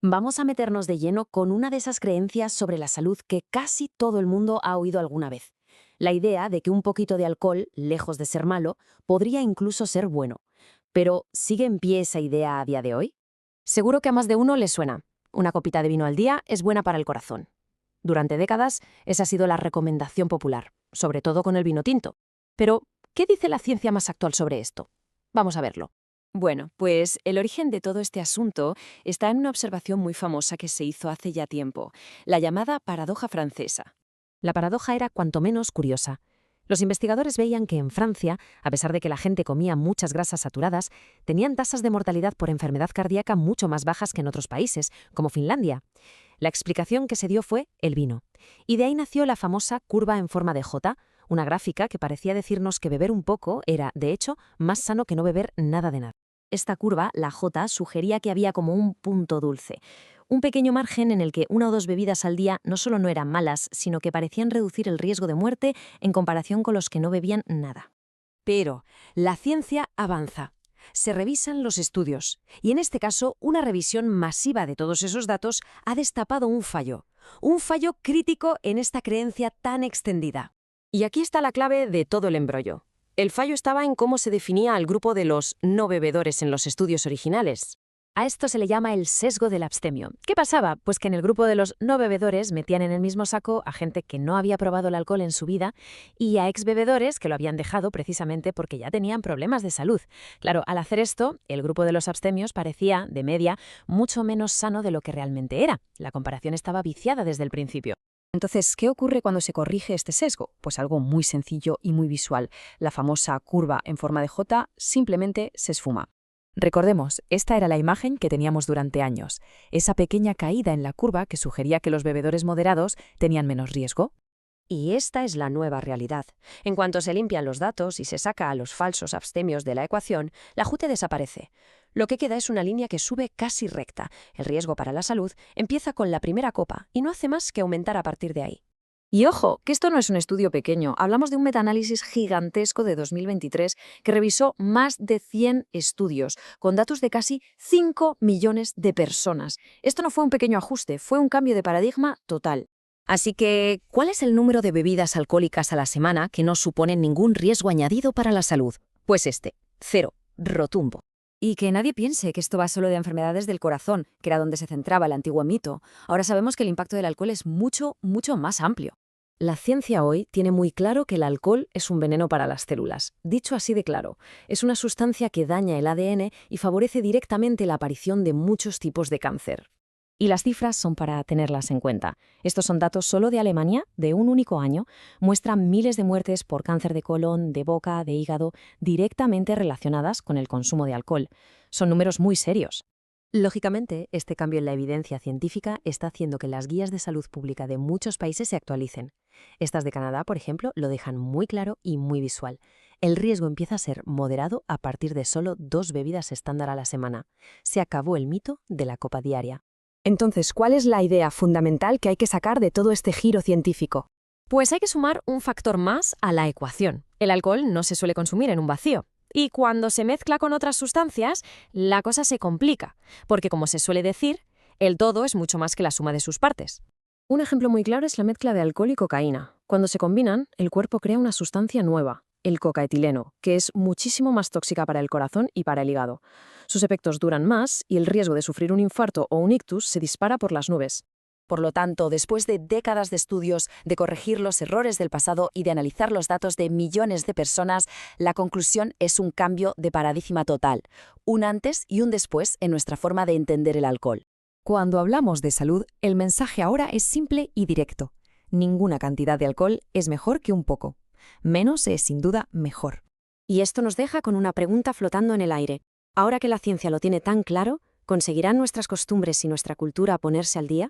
Vamos a meternos de lleno con una de esas creencias sobre la salud que casi todo el mundo ha oído alguna vez. La idea de que un poquito de alcohol, lejos de ser malo, podría incluso ser bueno. Pero, ¿sigue en pie esa idea a día de hoy? Seguro que a más de uno le suena. Una copita de vino al día es buena para el corazón. Durante décadas, esa ha sido la recomendación popular, sobre todo con el vino tinto. Pero, ¿qué dice la ciencia más actual sobre esto? Vamos a verlo. Bueno, pues el origen de todo este asunto está en una observación muy famosa que se hizo hace ya tiempo, la llamada paradoja francesa. La paradoja era cuanto menos curiosa. Los investigadores veían que en Francia, a pesar de que la gente comía muchas grasas saturadas, tenían tasas de mortalidad por enfermedad cardíaca mucho más bajas que en otros países, como Finlandia. La explicación que se dio fue el vino. Y de ahí nació la famosa curva en forma de J, una gráfica que parecía decirnos que beber un poco era, de hecho, más sano que no beber nada de nada. Esta curva, la J, sugería que había como un punto dulce, un pequeño margen en el que una o dos bebidas al día no solo no eran malas, sino que parecían reducir el riesgo de muerte en comparación con los que no bebían nada. Pero la ciencia avanza. Se revisan los estudios y en este caso una revisión masiva de todos esos datos ha destapado un fallo crítico en esta creencia tan extendida. Y aquí está la clave de todo el embrollo. El fallo estaba en cómo se definía al grupo de los no bebedores en los estudios originales. A esto se le llama el sesgo del abstemio. ¿Qué pasaba? Pues que en el grupo de los no bebedores metían en el mismo saco a gente que no había probado el alcohol en su vida y a exbebedores que lo habían dejado precisamente porque ya tenían problemas de salud. Claro, al hacer esto, el grupo de los abstemios parecía, de media, mucho menos sano de lo que realmente era. La comparación estaba viciada desde el principio. Entonces, ¿qué ocurre cuando se corrige este sesgo? Pues algo muy sencillo y muy visual. La famosa curva en forma de J simplemente se esfuma. Recordemos, esta era la imagen que teníamos durante años, esa pequeña caída en la curva que sugería que los bebedores moderados tenían menos riesgo. Y esta es la nueva realidad. En cuanto se limpian los datos y se saca a los falsos abstemios de la ecuación, la Jute desaparece. Lo que queda es una línea que sube casi recta. El riesgo para la salud empieza con la primera copa y no hace más que aumentar a partir de ahí. Y ojo, que esto no es un estudio pequeño. Hablamos de un metaanálisis gigantesco de 2023 que revisó más de 100 estudios, con datos de casi 5 millones de personas. Esto no fue un pequeño ajuste, fue un cambio de paradigma total. Así que, ¿cuál es el número de bebidas alcohólicas a la semana que no suponen ningún riesgo añadido para la salud? Pues este, 0, rotundo. Y que nadie piense que esto va solo de enfermedades del corazón, que era donde se centraba el antiguo mito. Ahora sabemos que el impacto del alcohol es mucho, mucho más amplio. La ciencia hoy tiene muy claro que el alcohol es un veneno para las células. Dicho así de claro, es una sustancia que daña el ADN y favorece directamente la aparición de muchos tipos de cáncer. Y las cifras son para tenerlas en cuenta. Estos son datos solo de Alemania, de un único año. Muestran miles de muertes por cáncer de colon, de boca, de hígado, directamente relacionadas con el consumo de alcohol. Son números muy serios. Lógicamente, este cambio en la evidencia científica está haciendo que las guías de salud pública de muchos países se actualicen. Estas de Canadá, por ejemplo, lo dejan muy claro y muy visual. El riesgo empieza a ser moderado a partir de solo 2 bebidas estándar a la semana. Se acabó el mito de la copa diaria. Entonces, ¿cuál es la idea fundamental que hay que sacar de todo este giro científico? Pues hay que sumar un factor más a la ecuación. El alcohol no se suele consumir en un vacío. Y cuando se mezcla con otras sustancias, la cosa se complica, porque como se suele decir, el todo es mucho más que la suma de sus partes. Un ejemplo muy claro es la mezcla de alcohol y cocaína. Cuando se combinan, el cuerpo crea una sustancia nueva, el cocaetileno, que es muchísimo más tóxica para el corazón y para el hígado. Sus efectos duran más y el riesgo de sufrir un infarto o un ictus se dispara por las nubes. Por lo tanto, después de décadas de estudios, de corregir los errores del pasado y de analizar los datos de millones de personas, la conclusión es un cambio de paradigma total, un antes y un después en nuestra forma de entender el alcohol. Cuando hablamos de salud, el mensaje ahora es simple y directo. Ninguna cantidad de alcohol es mejor que un poco. Menos es sin duda mejor. Y esto nos deja con una pregunta flotando en el aire. Ahora que la ciencia lo tiene tan claro, ¿conseguirán nuestras costumbres y nuestra cultura ponerse al día?